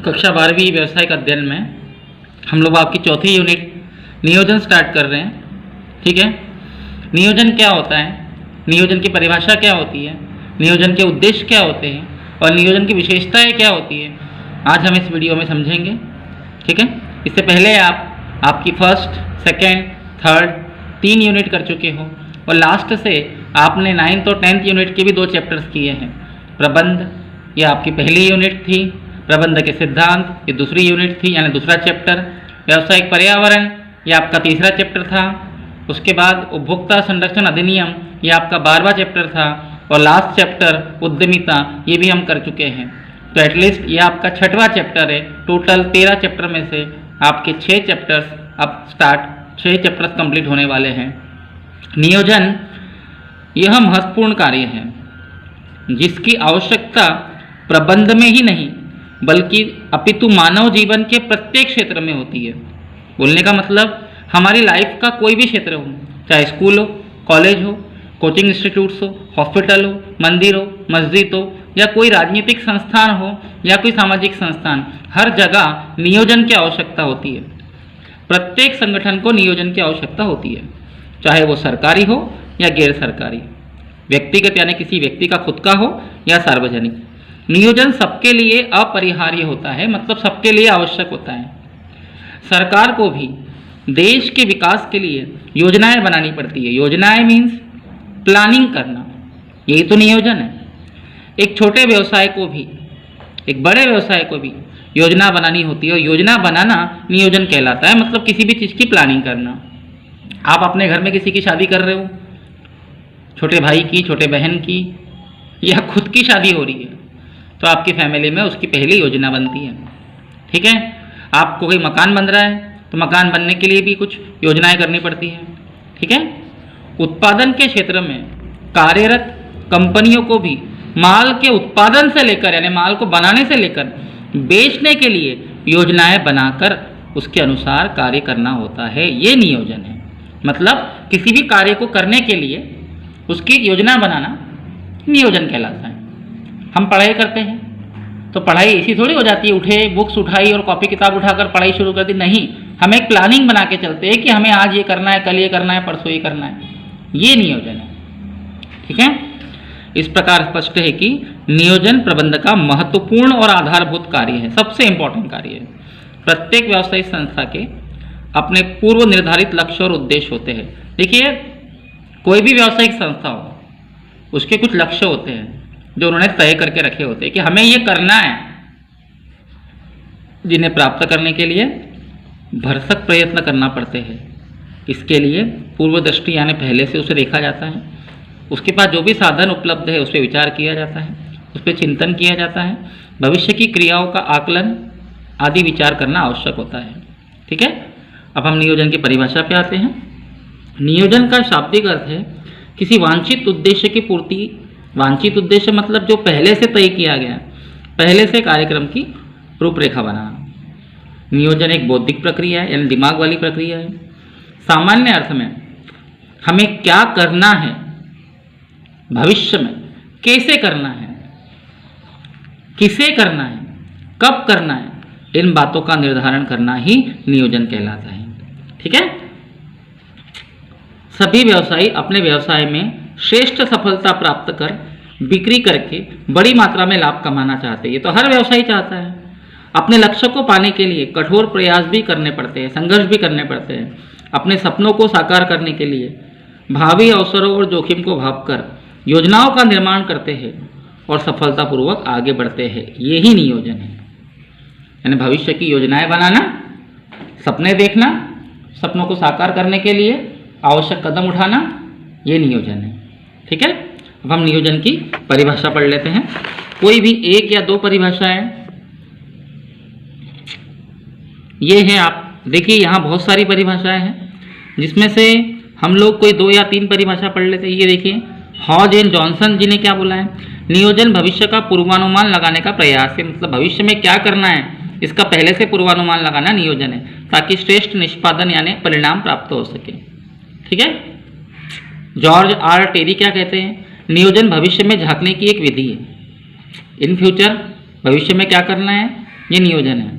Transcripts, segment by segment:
कक्षा 12वीं व्यवसायिक अध्ययन में हम लोग आपकी चौथी यूनिट नियोजन स्टार्ट कर रहे हैं। ठीक है, नियोजन क्या होता है, नियोजन की परिभाषा क्या होती है, नियोजन के उद्देश्य क्या होते हैं और नियोजन की विशेषताएं क्या होती है, आज हम इस वीडियो में समझेंगे। ठीक है, इससे पहले आपकी फर्स्ट, सेकेंड, थर्ड 3 यूनिट कर चुके हो और लास्ट से आपने 9th और 10th यूनिट के भी 2 चैप्टर्स किए हैं। प्रबंध ये आपकी पहली यूनिट थी, प्रबंध के सिद्धांत ये दूसरी यूनिट थी यानी दूसरा चैप्टर। व्यावसायिक पर्यावरण ये आपका तीसरा चैप्टर था। उसके बाद उपभोक्ता संरक्षण अधिनियम ये आपका 12वां चैप्टर था और लास्ट चैप्टर उद्यमिता ये भी हम कर चुके हैं। तो एटलीस्ट ये आपका 6वां चैप्टर है। टोटल 13 चैप्टर में से आपके 6 चैप्टर्स अब 6 चैप्टर्स कंप्लीट होने वाले हैं। नियोजन यह महत्वपूर्ण कार्य है जिसकी आवश्यकता प्रबंध में ही नहीं बल्कि अपितु मानव जीवन के प्रत्येक क्षेत्र में होती है। बोलने का मतलब हमारी लाइफ का कोई भी क्षेत्र हो, चाहे स्कूल हो, कॉलेज हो, कोचिंग इंस्टीट्यूट्स हो, हॉस्पिटल हो, मंदिर हो, मस्जिद हो या कोई राजनीतिक संस्थान हो या कोई सामाजिक संस्थान, हर जगह नियोजन की आवश्यकता होती है। प्रत्येक संगठन को नियोजन की आवश्यकता होती है, चाहे वो सरकारी हो या गैर सरकारी, व्यक्तिगत यानी किसी व्यक्ति का खुद का हो या सार्वजनिक। नियोजन सबके लिए अपरिहार्य होता है, मतलब सबके लिए आवश्यक होता है। सरकार को भी देश के विकास के लिए योजनाएं बनानी पड़ती है। योजनाएं मीन्स प्लानिंग करना, यही तो नियोजन है। एक छोटे व्यवसाय को भी, एक बड़े व्यवसाय को भी योजना बनानी होती है और योजना बनाना नियोजन कहलाता है, मतलब किसी भी चीज़ की प्लानिंग करना। आप अपने घर में किसी की शादी कर रहे हो, छोटे भाई की, छोटे बहन की या खुद की शादी हो रही है, तो आपकी फैमिली में उसकी पहली योजना बनती है। ठीक है, आपको कोई मकान बन रहा है तो मकान बनने के लिए भी कुछ योजनाएं करनी पड़ती हैं। ठीक है, उत्पादन के क्षेत्र में कार्यरत कंपनियों को भी माल के उत्पादन से लेकर यानी माल को बनाने से लेकर बेचने के लिए योजनाएं बनाकर उसके अनुसार कार्य करना होता है। ये नियोजन है, मतलब किसी भी कार्य को करने के लिए उसकी योजना बनाना नियोजन कहलाता है। हम पढ़ाई करते हैं तो पढ़ाई ऐसी थोड़ी हो जाती है, उठे बुक्स उठाई और कॉपी किताब उठाकर पढ़ाई शुरू कर दी, नहीं। हम एक प्लानिंग बना के चलते हैं कि हमें आज ये करना है, कल ये करना है, परसों ये करना है। ये नियोजन है। ठीक है, इस प्रकार स्पष्ट है कि नियोजन प्रबंध का महत्वपूर्ण और आधारभूत कार्य है, सबसे इंपॉर्टेंट कार्य है। प्रत्येक व्यावसायिक संस्था के अपने पूर्व निर्धारित लक्ष्य और उद्देश्य होते हैं। देखिए, कोई भी व्यावसायिक संस्था हो उसके कुछ लक्ष्य होते हैं जो उन्होंने तय करके रखे होते हैं कि हमें ये करना है, जिन्हें प्राप्त करने के लिए भरसक प्रयत्न करना पड़ते हैं। इसके लिए पूर्व दृष्टि यानी पहले से उसे देखा जाता है, उसके पास जो भी साधन उपलब्ध है उस पर विचार किया जाता है, उस पर चिंतन किया जाता है, भविष्य की क्रियाओं का आकलन आदि विचार करना आवश्यक होता है। ठीक है, अब हम नियोजन की परिभाषा पे आते हैं। नियोजन का शाब्दिक अर्थ है किसी वांछित उद्देश्य की पूर्ति। वांछित उद्देश्य मतलब जो पहले से तय किया गया, पहले से कार्यक्रम की रूपरेखा बनाना। नियोजन एक बौद्धिक प्रक्रिया है यानी दिमाग वाली प्रक्रिया है। सामान्य अर्थ में हमें क्या करना है, भविष्य में कैसे करना है, किसे करना है, कब करना है, इन बातों का निर्धारण करना ही नियोजन कहलाता है। ठीक है, सभी व्यवसायी अपने व्यवसाय में श्रेष्ठ सफलता प्राप्त कर बिक्री करके बड़ी मात्रा में लाभ कमाना चाहते हैं। ये तो हर व्यवसायी चाहता है। अपने लक्ष्य को पाने के लिए कठोर प्रयास भी करने पड़ते हैं, संघर्ष भी करने पड़ते हैं। अपने सपनों को साकार करने के लिए भावी अवसरों और जोखिम को भांपकर योजनाओं का निर्माण करते हैं और सफलतापूर्वक आगे बढ़ते हैं। यही नियोजन है, यानी भविष्य की योजनाएं बनाना, सपने देखना, सपनों को साकार करने के लिए आवश्यक कदम उठाना, ये नियोजन है। ठीक है, अब हम नियोजन की परिभाषा पढ़ लेते हैं। कोई भी 1 या 2 परिभाषाएं ये हैं। आप देखिए यहाँ बहुत सारी परिभाषाएं हैं, जिसमें से हम लोग कोई 2 या 3 परिभाषा पढ़ लेते हैं। ये देखिए, हॉज एंड जॉनसन जी ने क्या बोला है, नियोजन भविष्य का पूर्वानुमान लगाने का प्रयास है। मतलब भविष्य में क्या करना है इसका पहले से पूर्वानुमान लगाना नियोजन है, ताकि श्रेष्ठ निष्पादन यानी परिणाम प्राप्त हो सके। ठीक है, जॉर्ज आर टेरी क्या कहते हैं, नियोजन भविष्य में झांकने की एक विधि है। इन फ्यूचर भविष्य में क्या करना है ये नियोजन है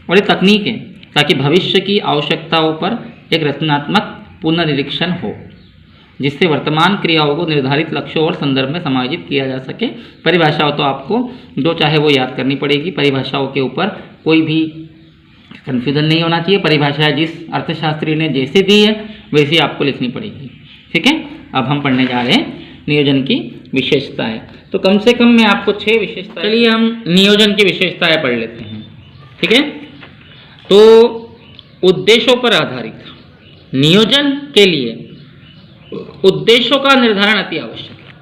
और ये तकनीक है ताकि भविष्य की आवश्यकताओं पर एक रचनात्मक पुनर्निरीक्षण हो, जिससे वर्तमान क्रियाओं को निर्धारित लक्ष्यों और संदर्भ में समायोजित किया जा सके। परिभाषाओं तो आपको जो चाहे वो याद करनी पड़ेगी, परिभाषाओं के ऊपर कोई भी कन्फ्यूजन नहीं होना चाहिए। परिभाषा जिस अर्थशास्त्री ने जैसे दी है वैसी आपको लिखनी पड़ेगी, ठीक है। अब हम पढ़ने जा रहे हैं नियोजन की विशेषताएं। तो कम से कम मैं आपको 6 विशेषताएं, चलिए हम नियोजन की विशेषताएं पढ़ लेते हैं, ठीक है। तो उद्देश्यों पर आधारित नियोजन के लिए उद्देश्यों का निर्धारण अति आवश्यक है।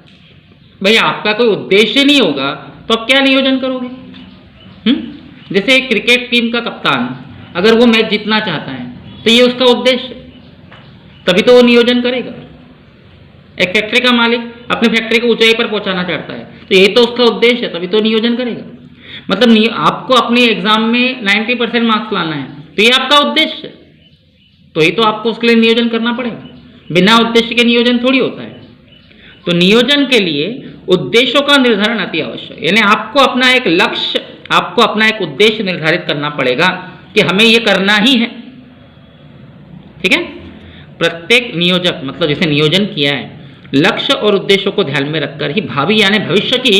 भाई आपका कोई उद्देश्य नहीं होगा तो आप क्या नियोजन करोगे? जैसे एक क्रिकेट टीम का कप्तान अगर वो मैच जीतना चाहता है तो ये उसका उद्देश्य, तभी तो वो नियोजन करेगा। एक फैक्ट्री का मालिक अपनी फैक्ट्री को ऊंचाई पर पहुंचाना चाहता है तो ये तो उसका उद्देश्य है, तभी तो नियोजन करेगा। मतलब आपको अपने एग्जाम में 90% मार्क्स लाना है तो ये आपका उद्देश्य है, तो ये तो आपको उसके लिए नियोजन करना पड़ेगा। बिना उद्देश्य के नियोजन थोड़ी होता है। तो नियोजन के लिए उद्देश्यों का निर्धारण अति आवश्यक, यानी आपको अपना एक लक्ष्य, आपको अपना एक उद्देश्य निर्धारित करना पड़ेगा कि हमें ये करना ही है, ठीक है। प्रत्येक नियोजक, मतलब जिसे नियोजन किया है, लक्ष्य और उद्देश्यों को ध्यान में रखकर ही भावी यानी भविष्य की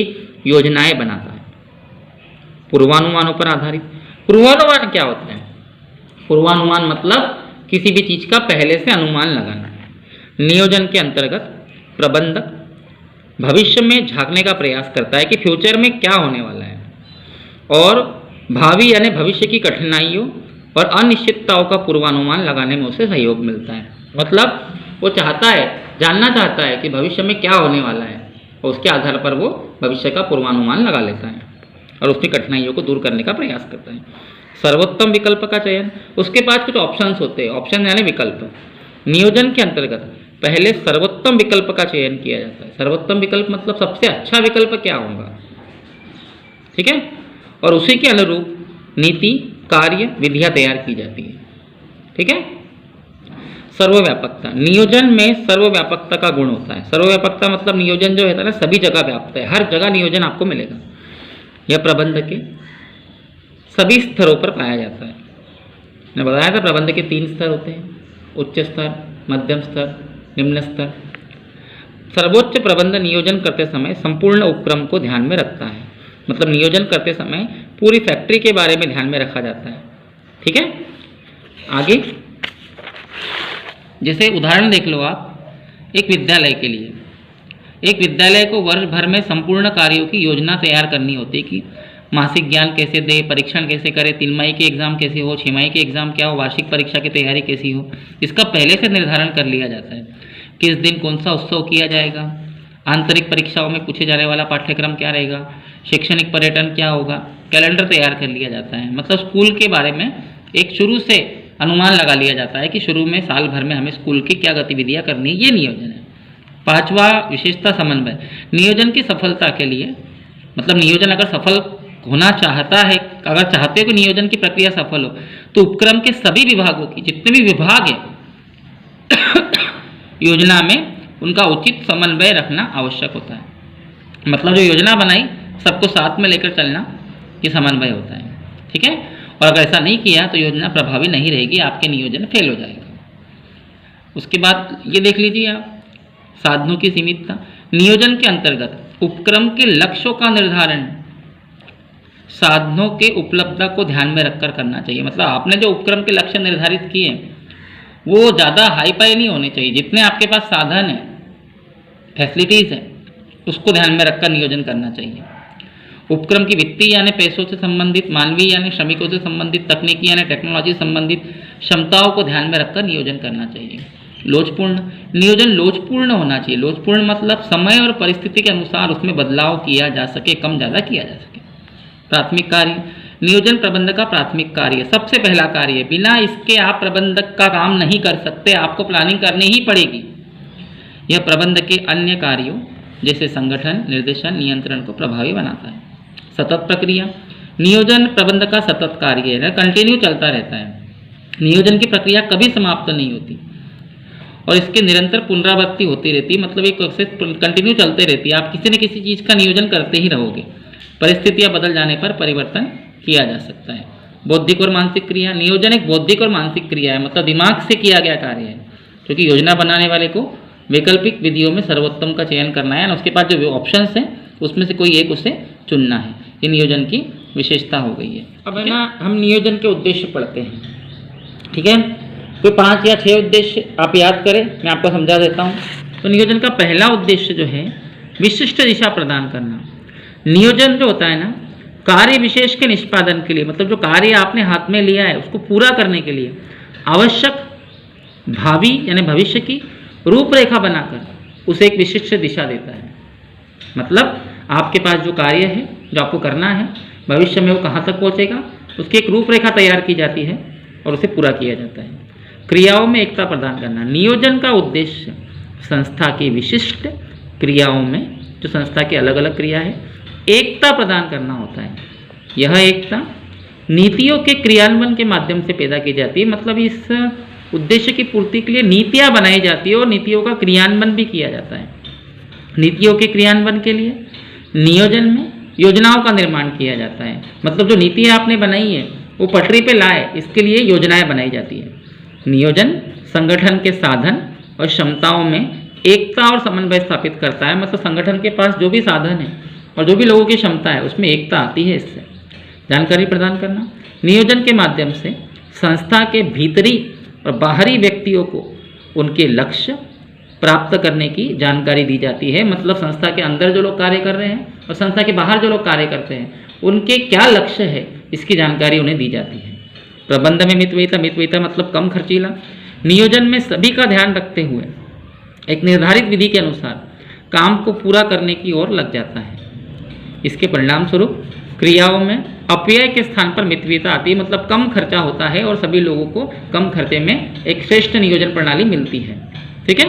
योजनाएं बनाता है। पूर्वानुमानों पर आधारित। पूर्वानुमान क्या होता है? पूर्वानुमान मतलब किसी भी चीज का पहले से अनुमान लगाना है। नियोजन के अंतर्गत प्रबंधक भविष्य में झांकने का प्रयास करता है कि फ्यूचर में क्या होने वाला है और भावी यानी भविष्य की कठिनाइयों और अनिश्चितताओं का पूर्वानुमान लगाने में उसे सहयोग मिलता है। मतलब वो चाहता है, जानना चाहता है कि भविष्य में क्या होने वाला है और उसके आधार पर वो भविष्य का पूर्वानुमान लगा लेता है और उसकी कठिनाइयों को दूर करने का प्रयास करता है। सर्वोत्तम विकल्प का चयन, उसके पास कुछ ऑप्शंस होते हैं, ऑप्शन यानी विकल्प। नियोजन के अंतर्गत पहले सर्वोत्तम विकल्प का चयन किया जाता है। सर्वोत्तम विकल्प मतलब सबसे अच्छा विकल्प क्या होगा, ठीक है, और उसी के अनुरूप नीति, कार्य, विधियां तैयार की जाती है, ठीक है। सर्वव्यापकता, नियोजन में सर्वव्यापकता का गुण होता है। सर्वव्यापकता मतलब नियोजन जो है ना सभी जगह व्याप्त है, हर जगह नियोजन आपको मिलेगा। यह प्रबंध के सभी स्तरों पर पाया जाता है। मैंने बताया था प्रबंध के 3 स्तर होते हैं, उच्च स्तर, मध्यम स्तर, निम्न स्तर। सर्वोच्च प्रबंध नियोजन करते समय संपूर्ण उपक्रम को ध्यान में रखता है। मतलब नियोजन करते समय पूरी फैक्ट्री के बारे में ध्यान में रखा जाता है, ठीक है। आगे जैसे उदाहरण देख लो आप, एक विद्यालय के लिए, एक विद्यालय को वर्ष भर में संपूर्ण कार्यों की योजना तैयार करनी होती है कि मासिक ज्ञान कैसे दे, परीक्षण कैसे करे, 3 माही के एग्जाम कैसे हो, 6 माही के एग्जाम क्या हो, वार्षिक परीक्षा की तैयारी कैसी हो, इसका पहले से निर्धारण कर लिया जाता है। किस दिन कौन सा उत्सव किया जाएगा, आंतरिक परीक्षाओं में पूछे जाने वाला पाठ्यक्रम क्या रहेगा, शैक्षणिक पर्यटन क्या होगा, कैलेंडर तैयार कर लिया जाता है। मतलब स्कूल के बारे में एक शुरू से अनुमान लगा लिया जाता है कि शुरू में साल भर में हमें स्कूल की क्या गतिविधियां करनी है, ये नियोजन है। 5वां विशेषता समन्वय। नियोजन की सफलता के लिए, मतलब नियोजन अगर सफल होना चाहता है, अगर चाहते हो कि नियोजन की प्रक्रिया सफल हो, तो उपक्रम के सभी विभागों की, जितने भी विभाग हैं योजना में, उनका उचित समन्वय रखना आवश्यक होता है। मतलब जो योजना बनाई सबको साथ में लेकर चलना, ये समन्वय होता है, ठीक है। और अगर ऐसा नहीं किया तो योजना प्रभावी नहीं रहेगी, आपके नियोजन फेल हो जाएगा। उसके बाद ये देख लीजिए आप, साधनों की सीमितता। नियोजन के अंतर्गत उपक्रम के लक्ष्यों का निर्धारण साधनों के उपलब्धता को ध्यान में रखकर करना चाहिए। मतलब आपने जो उपक्रम के लक्ष्य निर्धारित किए वो ज़्यादा हाई फाई नहीं होने चाहिए। जितने आपके पास साधन है, फैसिलिटीज़ है, उसको ध्यान में रखकर नियोजन करना चाहिए। उपक्रम की वित्तीय यानी पैसों से संबंधित, मानवीय यानी श्रमिकों से संबंधित, तकनीकी यानी टेक्नोलॉजी से संबंधित क्षमताओं को ध्यान में रखकर नियोजन करना चाहिए। लोचपूर्ण, नियोजन लोचपूर्ण होना चाहिए। लोचपूर्ण मतलब समय और परिस्थिति के अनुसार उसमें बदलाव किया जा सके, कम ज़्यादा किया जा सके। प्राथमिक कार्य, नियोजन प्रबंधक का प्राथमिक कार्य, सबसे पहला कार्य है। बिना इसके आप प्रबंधक का काम नहीं कर सकते, आपको प्लानिंग करनी ही पड़ेगी। यह प्रबंधक के अन्य कार्यों जैसे संगठन, निर्देशन, नियंत्रण को प्रभावी बनाता है। सतत प्रक्रिया, नियोजन प्रबंधक का सतत कार्य है, कंटिन्यू चलता रहता है। नियोजन की प्रक्रिया कभी समाप्त नहीं होती और इसके निरंतर पुनरावृत्ति होती रहती है। मतलब एक प्रोसेस कंटिन्यू चलते रहती है, आप किसी न किसी चीज़ का नियोजन करते ही रहोगे। परिस्थितियां बदल जाने पर परिवर्तन किया जा सकता है। बौद्धिक और मानसिक क्रिया, नियोजन एक बौद्धिक और मानसिक क्रिया है, मतलब दिमाग से किया गया कार्य है, क्योंकि योजना बनाने वाले को वैकल्पिक विधियों में सर्वोत्तम का चयन करना है और उसके पास जो ऑप्शंस हैं उसमें से कोई एक उसे चुनना है। ये नियोजन की विशेषता हो गई है। अब है ना, हम नियोजन के उद्देश्य पढ़ते हैं, ठीक है। कोई 5 या 6 उद्देश्य आप याद करें, मैं आपको समझा देता हूँ। तो नियोजन का पहला उद्देश्य जो है, विशिष्ट दिशा प्रदान करना। नियोजन जो होता है ना, कार्य विशेष के निष्पादन के लिए, मतलब जो कार्य आपने हाथ में लिया है उसको पूरा करने के लिए आवश्यक भावी यानी भविष्य की रूपरेखा बनाकर उसे एक विशिष्ट दिशा देता है। मतलब आपके पास जो कार्य है, जो आपको करना है, भविष्य में वो कहाँ तक पहुँचेगा, उसकी एक रूपरेखा तैयार की जाती है और उसे पूरा किया जाता है। क्रियाओं में एकता प्रदान करना। नियोजन का उद्देश्य संस्था की विशिष्ट क्रियाओं में, जो संस्था की अलग अलग क्रिया है, एकता प्रदान करना होता है। यह एकता नीतियों के क्रियान्वयन के माध्यम से पैदा की जाती है। मतलब इस उद्देश्य की पूर्ति के लिए नीतियाँ बनाई जाती है और नीतियों का क्रियान्वयन भी किया जाता है। नीतियों के क्रियान्वयन के लिए नियोजन में योजनाओं का निर्माण किया जाता है। मतलब जो नीतियाँ आपने बनाई है वो पटरी पे लाए, इसके लिए योजनाएं बनाई जाती है। नियोजन संगठन के साधन और क्षमताओं में एकता और समन्वय स्थापित करता है। मतलब संगठन के पास जो भी साधन है और जो भी लोगों की क्षमता है उसमें एकता आती है। इससे जानकारी प्रदान करना। नियोजन के माध्यम से संस्था के भीतरी और बाहरी व्यक्तियों को उनके लक्ष्य प्राप्त करने की जानकारी दी जाती है। मतलब संस्था के अंदर जो लोग कार्य कर रहे हैं और संस्था के बाहर जो लोग कार्य करते हैं उनके क्या लक्ष्य है, इसकी जानकारी उन्हें दी जाती है। प्रबंध में मितव्ययिता। मितव्ययिता मतलब कम खर्चीला। नियोजन में सभी का ध्यान रखते हुए एक निर्धारित विधि के अनुसार काम को पूरा करने की ओर लग जाता है। इसके परिणाम स्वरूप क्रियाओं में अपव्यय के स्थान पर मितव्ययिता आती है। मतलब कम खर्चा होता है और सभी लोगों को कम खर्चे में एक श्रेष्ठ नियोजन प्रणाली मिलती है। ठीक है।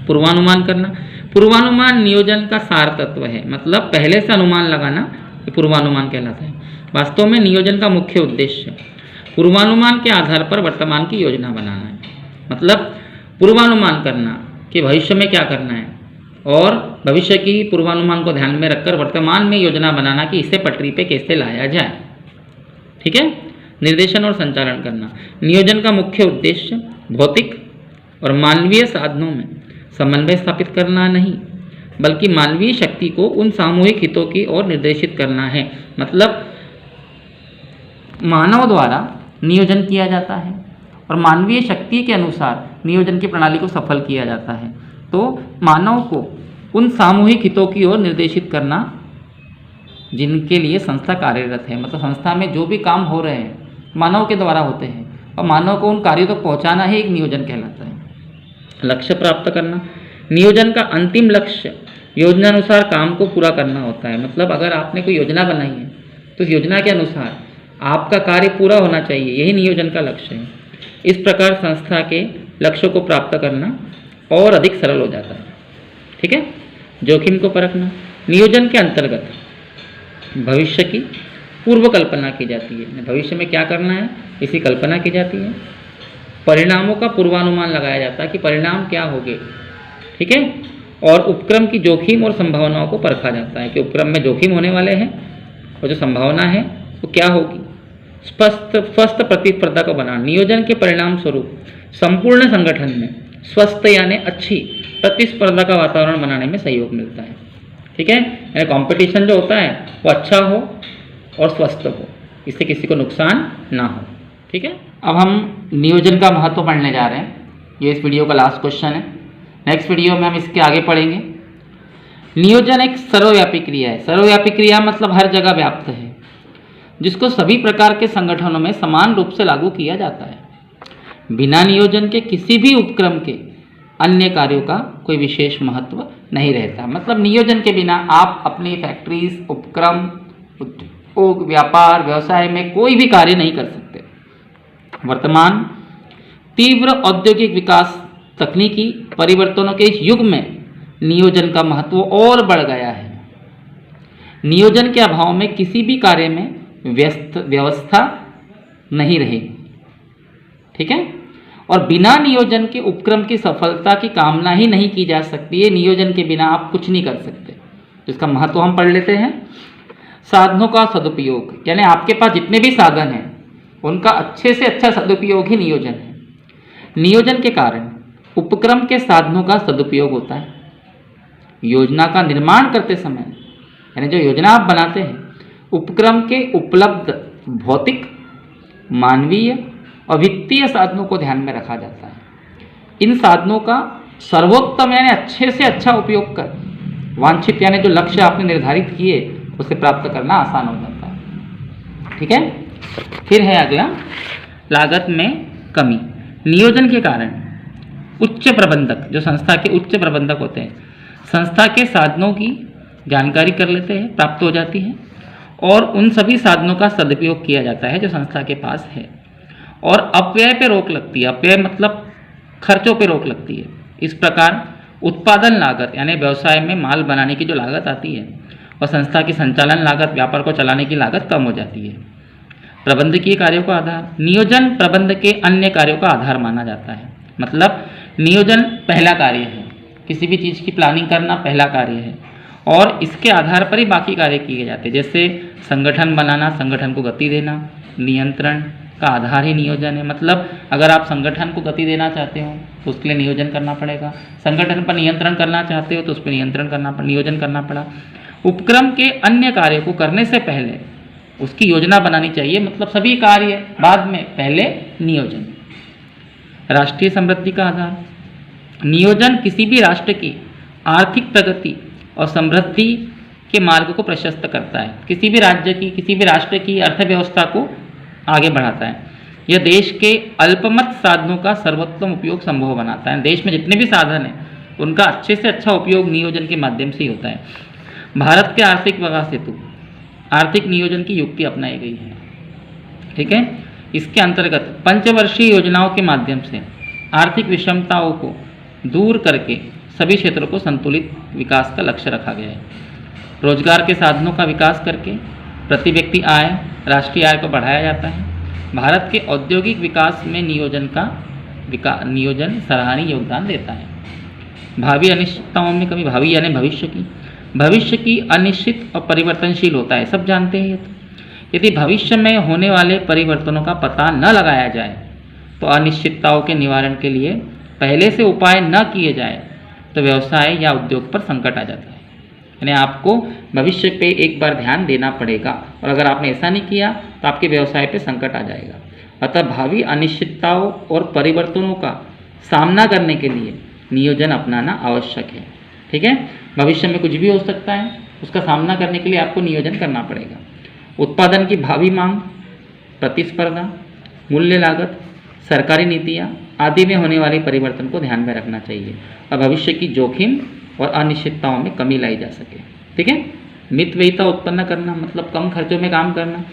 पूर्वानुमान करना। पूर्वानुमान नियोजन का सार तत्व है। मतलब पहले से अनुमान लगाना ये पूर्वानुमान कहलाता है। वास्तव में नियोजन का मुख्य उद्देश्य पूर्वानुमान के आधार पर वर्तमान की योजना बनाना है। मतलब पूर्वानुमान करना कि भविष्य में क्या करना है और भविष्य की पूर्वानुमान को ध्यान में रखकर वर्तमान में योजना बनाना कि इसे पटरी पे कैसे लाया जाए। ठीक है। निर्देशन और संचालन करना। नियोजन का मुख्य उद्देश्य भौतिक और मानवीय साधनों में समन्वय स्थापित करना नहीं, बल्कि मानवीय शक्ति को उन सामूहिक हितों की ओर निर्देशित करना है। मतलब मानव द्वारा नियोजन किया जाता है और मानवीय शक्ति के अनुसार नियोजन की प्रणाली को सफल किया जाता है। तो मानव को उन सामूहिक हितों की ओर निर्देशित करना जिनके लिए संस्था कार्यरत है। मतलब संस्था में जो भी काम हो रहे हैं मानव के द्वारा होते हैं और मानव को उन कार्यों तक पहुंचाना ही एक नियोजन कहलाता है। लक्ष्य प्राप्त करना। नियोजन का अंतिम लक्ष्य योजनानुसार काम को पूरा करना होता है। मतलब अगर आपने कोई योजना बनाई है तो उस योजना के अनुसार आपका कार्य पूरा होना चाहिए, यही नियोजन का लक्ष्य है। इस प्रकार संस्था के लक्ष्य को प्राप्त करना और अधिक सरल हो जाता है। ठीक है। जोखिम को परखना। नियोजन के अंतर्गत भविष्य की पूर्व कल्पना की जाती है। भविष्य में क्या करना है इसकी कल्पना की जाती है। परिणामों का पूर्वानुमान लगाया जाता है कि परिणाम क्या होंगे। ठीक है। और उपक्रम की जोखिम और संभावनाओं को परखा जाता है कि उपक्रम में जोखिम होने वाले हैं और जो संभावना है वो क्या होगी। स्वस्थ प्रतिस्पर्धा को बनाना। नियोजन के परिणाम स्वरूप संपूर्ण संगठन में स्वस्थ यानी अच्छी प्रतिस्पर्धा का वातावरण बनाने में सहयोग मिलता है। ठीक है। यानी कंपटीशन जो होता है वो अच्छा हो और स्वस्थ हो, इससे किसी को नुकसान ना हो। ठीक है। अब हम नियोजन का महत्व पढ़ने जा रहे हैं। ये इस वीडियो का लास्ट क्वेश्चन है। नेक्स्ट वीडियो में हम इसके आगे पढ़ेंगे। नियोजन एक सर्वव्यापी क्रिया है। सर्वव्यापी क्रिया मतलब हर जगह व्याप्त है, जिसको सभी प्रकार के संगठनों में समान रूप से लागू किया जाता है। बिना नियोजन के किसी भी उपक्रम के अन्य कार्यों का कोई विशेष महत्व नहीं रहता। मतलब नियोजन के बिना आप अपनी फैक्ट्रीज, उपक्रम, उद्योग, व्यापार, व्यवसाय में कोई भी कार्य नहीं कर सकते। वर्तमान तीव्र औद्योगिक विकास, तकनीकी परिवर्तनों के इस युग में नियोजन का महत्व और बढ़ गया है। नियोजन के अभाव में किसी भी कार्य में व्यवस्था नहीं रहेगी। ठीक है। और बिना नियोजन के उपक्रम की सफलता की कामना ही नहीं की जा सकती है। नियोजन के बिना आप कुछ नहीं कर सकते। इसका महत्व हम पढ़ लेते हैं। साधनों का सदुपयोग, यानी आपके पास जितने भी साधन हैं उनका अच्छे से अच्छा सदुपयोग ही नियोजन है। नियोजन के कारण उपक्रम के साधनों का सदुपयोग होता है। योजना का निर्माण करते समय, यानी जो योजना आप बनाते हैं, उपक्रम के उपलब्ध भौतिक, मानवीय और वित्तीय साधनों को ध्यान में रखा जाता है। इन साधनों का सर्वोत्तम यानी अच्छे से अच्छा उपयोग कर वांछित यानी जो लक्ष्य आपने निर्धारित किए उसे प्राप्त करना आसान हो जाता है। ठीक है, फिर है अगला लागत में कमी। नियोजन के कारण उच्च प्रबंधक, जो संस्था के उच्च प्रबंधक होते हैं, संस्था के साधनों की जानकारी कर लेते हैं, प्राप्त हो जाती है और उन सभी साधनों का सदुपयोग किया जाता है जो संस्था के पास है और अपव्यय पे रोक लगती है। अपव्यय मतलब खर्चों पे रोक लगती है। इस प्रकार उत्पादन लागत यानी व्यवसाय में माल बनाने की जो लागत आती है और संस्था की संचालन लागत, व्यापार को चलाने की लागत कम हो जाती है। प्रबंधकीय कार्यों का आधार, नियोजन प्रबंध के अन्य कार्यों का आधार माना जाता है। मतलब नियोजन पहला कार्य है, किसी भी चीज़ की प्लानिंग करना पहला कार्य है और इसके आधार पर ही बाकी कार्य किए जाते हैं। जैसे संगठन बनाना, संगठन को गति देना, नियंत्रण का आधार ही नियोजन है। मतलब अगर आप संगठन को गति देना चाहते हो तो उसके लिए नियोजन करना पड़ेगा, संगठन पर नियंत्रण करना चाहते हो तो उस पर नियोजन करना पड़ा। उपक्रम के अन्य कार्य को करने से पहले उसकी योजना बनानी चाहिए, मतलब सभी कार्य बाद में, पहले नियोजन। राष्ट्रीय समृद्धि का आधार, नियोजन किसी भी राष्ट्र की आर्थिक प्रगति और समृद्धि के मार्ग को प्रशस्त करता है। किसी भी राज्य की, किसी भी राष्ट्र की अर्थव्यवस्था को आगे बढ़ाता है। यह देश के अल्पमत साधनों का सर्वोत्तम उपयोग संभव बनाता है। देश में जितने भी साधन हैं उनका अच्छे से अच्छा उपयोग नियोजन के माध्यम से ही होता है। भारत के आर्थिक विकास हेतु आर्थिक नियोजन की युक्ति अपनाई गई है। ठीक है, इसके अंतर्गत पंचवर्षीय योजनाओं के माध्यम से आर्थिक विषमताओं को दूर करके सभी क्षेत्रों को संतुलित विकास का लक्ष्य रखा गया है। रोजगार के साधनों का विकास करके प्रति व्यक्ति आय, राष्ट्रीय आय को बढ़ाया जाता है। भारत के औद्योगिक विकास में नियोजन सराहनीय योगदान देता है। भावी अनिश्चितताओं में कमी, भावी यानी भविष्य की अनिश्चित और परिवर्तनशील होता है, सब जानते हैं ये तो। यदि भविष्य में होने वाले परिवर्तनों का पता न लगाया जाए तो अनिश्चितताओं के निवारण के लिए पहले से उपाय न किए जाए तो व्यवसाय या उद्योग पर संकट आ जाता है। यानी आपको भविष्य पे एक बार ध्यान देना पड़ेगा और अगर आपने ऐसा नहीं किया तो आपके व्यवसाय पे संकट आ जाएगा। अतः भावी अनिश्चितताओं और परिवर्तनों का सामना करने के लिए नियोजन अपनाना आवश्यक है। ठीक है, भविष्य में कुछ भी हो सकता है, उसका सामना करने के लिए आपको नियोजन करना पड़ेगा। उत्पादन की भावी मांग, प्रतिस्पर्धा, मूल्य लागत, सरकारी नीतियाँ आदि में होने वाली परिवर्तन को ध्यान में रखना चाहिए और भविष्य की जोखिम और अनिश्चितताओं में कमी लाई जा सके। ठीक है, मितव्ययिता उत्पन्न करना मतलब कम खर्चों में काम करना।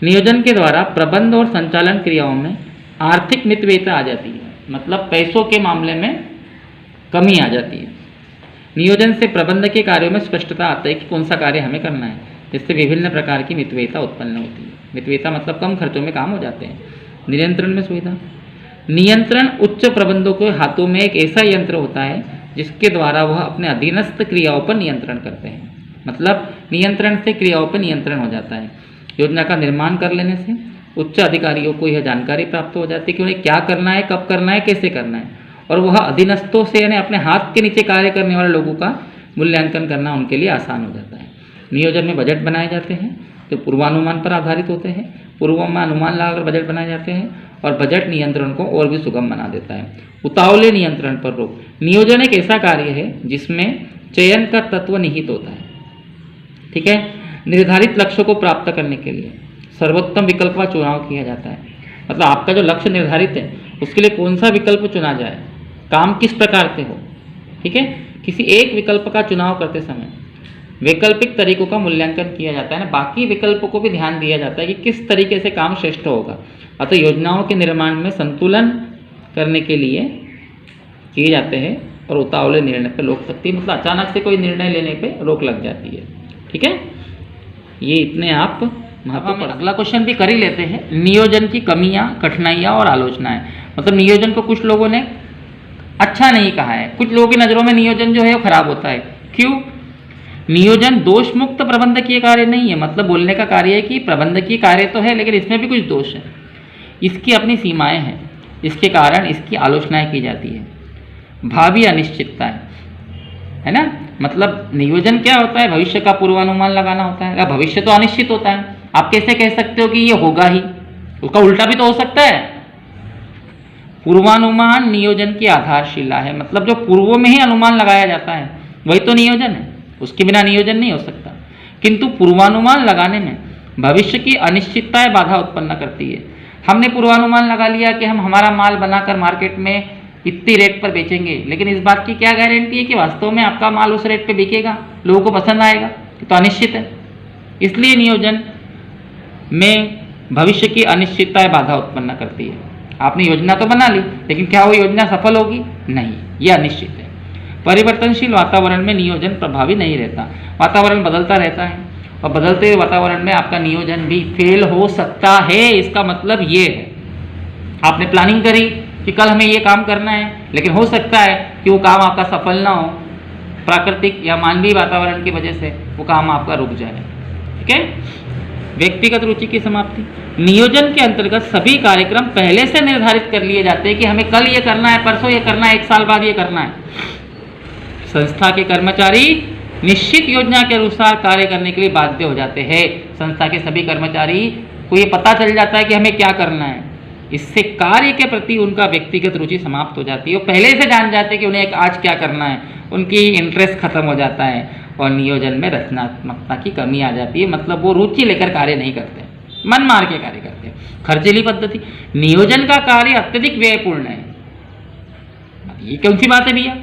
नियोजन के द्वारा प्रबंध और संचालन क्रियाओं में आर्थिक मितव्ययिता आ जाती है, मतलब पैसों के मामले में कमी आ जाती है। नियोजन से प्रबंध के कार्यों में स्पष्टता आता है कि कौन सा कार्य हमें करना है, जिससे विभिन्न प्रकार की मितव्ययिता उत्पन्न होती है। मितव्ययिता मतलब कम खर्चों में काम हो जाते हैं। नियंत्रण में सुविधा, नियंत्रण उच्च प्रबंधों के हाथों में एक ऐसा यंत्र होता है जिसके द्वारा वह अपने अधीनस्थ क्रियाओं पर नियंत्रण करते हैं। मतलब नियंत्रण से क्रियाओं पर नियंत्रण हो जाता है। योजना का निर्माण कर लेने से उच्च अधिकारियों को यह जानकारी प्राप्त हो जाती है कि उन्हें क्या करना है, कब करना है, कैसे करना है, और वह अधीनस्थों से यानी अपने हाथ के नीचे कार्य करने वाले लोगों का मूल्यांकन करना उनके लिए आसान हो जाता है। नियोजन में बजट बनाए जाते हैं जो पूर्वानुमान पर आधारित होते हैं। पूर्वानुमान लगाकर बजट बनाए जाते हैं और बजट नियंत्रण को और भी सुगम बना देता है। उतावले नियंत्रण पर रोक, नियोजन एक ऐसा कार्य है जिसमें चयन का तत्व निहित होता है। ठीक है, निर्धारित लक्ष्य को प्राप्त करने के लिए सर्वोत्तम विकल्प का चुनाव किया जाता है। मतलब आपका जो लक्ष्य निर्धारित है उसके लिए कौन सा विकल्प चुना जाए, काम किस प्रकार से हो। ठीक है, किसी एक विकल्प का चुनाव करते समय वैकल्पिक तरीकों का मूल्यांकन किया जाता है ना, बाकी विकल्पों को भी ध्यान दिया जाता है कि किस तरीके से काम श्रेष्ठ होगा। अतः योजनाओं के निर्माण में संतुलन करने के लिए किए जाते हैं और उतावले निर्णय पर रोक सकती है, मतलब अचानक से कोई निर्णय लेने पे रोक लग जाती है। ठीक है, ये इतने आप महत्वपूर्ण। अगला क्वेश्चन भी कर ही लेते हैं, नियोजन की कमियां, कठिनाइयां और आलोचनाएं। मतलब नियोजन को कुछ लोगों ने अच्छा नहीं कहा है, कुछ लोगों की नज़रों में नियोजन जो है वो खराब होता है। क्यों? नियोजन दोष मुक्त प्रबंधकीय कार्य नहीं है। मतलब बोलने का कार्य है कि प्रबंधकीय कार्य तो है, लेकिन इसमें भी कुछ दोष है, इसकी अपनी सीमाएं हैं, इसके कारण इसकी आलोचनाएं की जाती है। भावी अनिश्चितता है ना। मतलब नियोजन क्या होता है? भविष्य का पूर्वानुमान लगाना होता है। भविष्य तो अनिश्चित होता है, आप कैसे कह सकते हो कि ये होगा ही? उसका उल्टा भी तो हो सकता है। पूर्वानुमान नियोजन की आधारशिला है। मतलब जो पूर्व में ही अनुमान लगाया जाता है वही तो नियोजन है, उसके बिना नियोजन नहीं हो सकता। किंतु पूर्वानुमान लगाने में भविष्य की अनिश्चितताएं बाधा उत्पन्न करती है। हमने पूर्वानुमान लगा लिया कि हम हमारा माल बनाकर मार्केट में इतनी रेट पर बेचेंगे, लेकिन इस बात की क्या गारंटी है कि वास्तव में आपका माल उस रेट पे बिकेगा, लोगों को पसंद आएगा? तो अनिश्चित है। इसलिए नियोजन में भविष्य की अनिश्चितताएं बाधा उत्पन्न करती है। आपने योजना तो बना ली, लेकिन क्या वो योजना सफल होगी? नहीं, ये अनिश्चित है। परिवर्तनशील वातावरण में नियोजन प्रभावी नहीं रहता। वातावरण बदलता रहता है और बदलते हुए वातावरण में आपका नियोजन भी फेल हो सकता है। इसका मतलब ये है, आपने प्लानिंग करी कि कल हमें ये काम करना है, लेकिन हो सकता है कि वो काम आपका सफल ना हो, प्राकृतिक या मानवीय वातावरण की वजह से वो काम आपका रुक जाए। ठीक है। व्यक्तिगत रुचि की समाप्ति। नियोजन के अंतर्गत सभी कार्यक्रम पहले से निर्धारित कर लिए जाते हैं कि हमें कल ये करना है, परसों ये करना है, 1 साल बाद ये करना है। संस्था के कर्मचारी निश्चित योजना के अनुसार कार्य करने के लिए बाध्य हो जाते हैं। संस्था के सभी कर्मचारी को ये पता चल जाता है कि हमें क्या करना है। इससे कार्य के प्रति उनका व्यक्तिगत रुचि समाप्त हो जाती है। वो पहले से जान जाते हैं कि उन्हें आज क्या करना है, उनकी इंटरेस्ट खत्म हो जाता है और नियोजन में रचनात्मकता की कमी आ जाती है। मतलब वो रुचि लेकर कार्य नहीं करते, मन मार के कार्य करते हैं। खर्चीली पद्धति। नियोजन का कार्य अत्यधिक व्ययपूर्ण है। ये कौन सी बात है भैया?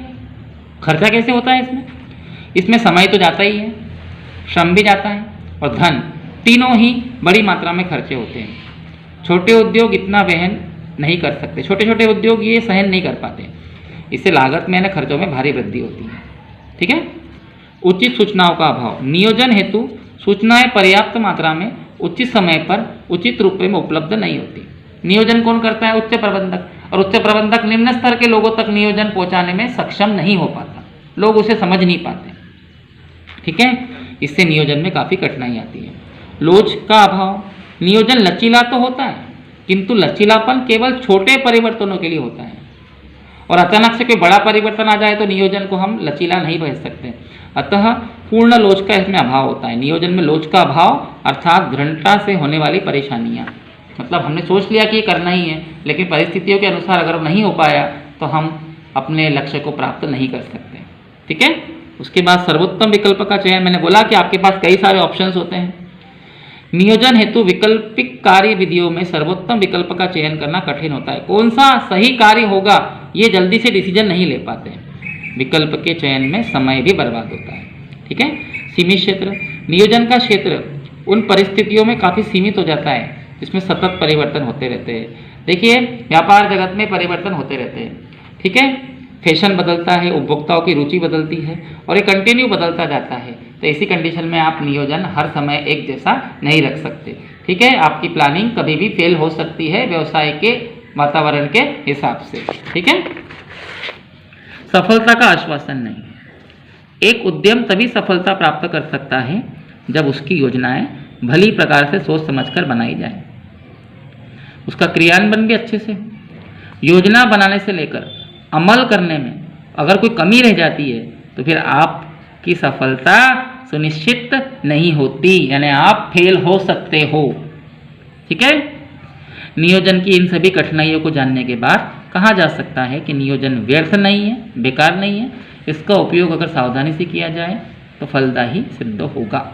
खर्चा कैसे होता है इसमें? इसमें समय तो जाता ही है, श्रम भी जाता है और धन, तीनों ही बड़ी मात्रा में खर्चे होते हैं। छोटे उद्योग इतना वहन नहीं कर सकते, छोटे छोटे उद्योग ये सहन नहीं कर पाते। इससे लागत में न खर्चों में भारी वृद्धि होती है। ठीक है। उचित सूचनाओं का अभाव। नियोजन हेतु सूचनाएं पर्याप्त मात्रा में उचित समय पर उचित रूप में उपलब्ध नहीं होती। नियोजन कौन करता है? उच्च प्रबंधक। और उच्च प्रबंधक निम्न स्तर के लोगों तक नियोजन पहुंचाने में सक्षम नहीं हो पाता, लोग उसे समझ नहीं पाते। ठीक है। इससे नियोजन में काफ़ी कठिनाई आती है। लोच का अभाव। नियोजन लचीला तो होता है, किंतु लचीलापन केवल छोटे परिवर्तनों के लिए होता है और अचानक से कोई बड़ा परिवर्तन आ जाए तो नियोजन को हम लचीला नहीं भेज सकते। अतः पूर्ण लोच का इसमें अभाव होता है। नियोजन में लोच का अभाव अर्थात दृढ़ता से होने वाली परेशानियाँ। मतलब हमने सोच लिया कि ये करना ही है, लेकिन परिस्थितियों के अनुसार अगर नहीं हो पाया तो हम अपने लक्ष्य को प्राप्त नहीं कर सकते। ठीक है। उसके बाद सर्वोत्तम विकल्प का चयन। मैंने बोला कि आपके पास कई सारे ऑप्शंस होते हैं। नियोजन हेतु वैकल्पिक कार्य विधियों में सर्वोत्तम विकल्प का चयन करना कठिन होता है। कौन सा सही कार्य होगा ये जल्दी से डिसीजन नहीं ले पाते। विकल्प के चयन में समय भी बर्बाद होता है। ठीक है। सीमित क्षेत्र। नियोजन का क्षेत्र उन परिस्थितियों में काफ़ी सीमित हो जाता है जिसमें सतत परिवर्तन होते रहते हैं। देखिए, व्यापार जगत में परिवर्तन होते रहते हैं। ठीक है। फैशन बदलता है, उपभोक्ताओं की रुचि बदलती है और ये कंटिन्यू बदलता जाता है। तो ऐसी कंडीशन में आप नियोजन हर समय एक जैसा नहीं रख सकते। ठीक है। आपकी प्लानिंग कभी भी फेल हो सकती है व्यवसाय के वातावरण के हिसाब से। ठीक है। सफलता का आश्वासन नहीं। एक उद्यम तभी सफलता प्राप्त कर सकता है जब उसकी योजनाएं भली प्रकार से सोच समझकर बनाई जाए, उसका क्रियान्वयन भी अच्छे से। योजना बनाने से लेकर अमल करने में अगर कोई कमी रह जाती है तो फिर आपकी सफलता सुनिश्चित नहीं होती, यानी आप फेल हो सकते हो। ठीक है। नियोजन की इन सभी कठिनाइयों को जानने के बाद कहा जा सकता है कि नियोजन व्यर्थ नहीं है, बेकार नहीं है। इसका उपयोग अगर सावधानी से किया जाए तो फलदायी सिद्ध होगा।